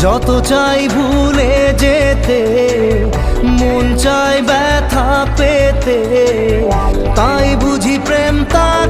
যত চাই ভুলে যেতে, মন চাই ব্যথা পেতে, তাই বুঝি প্রেম তার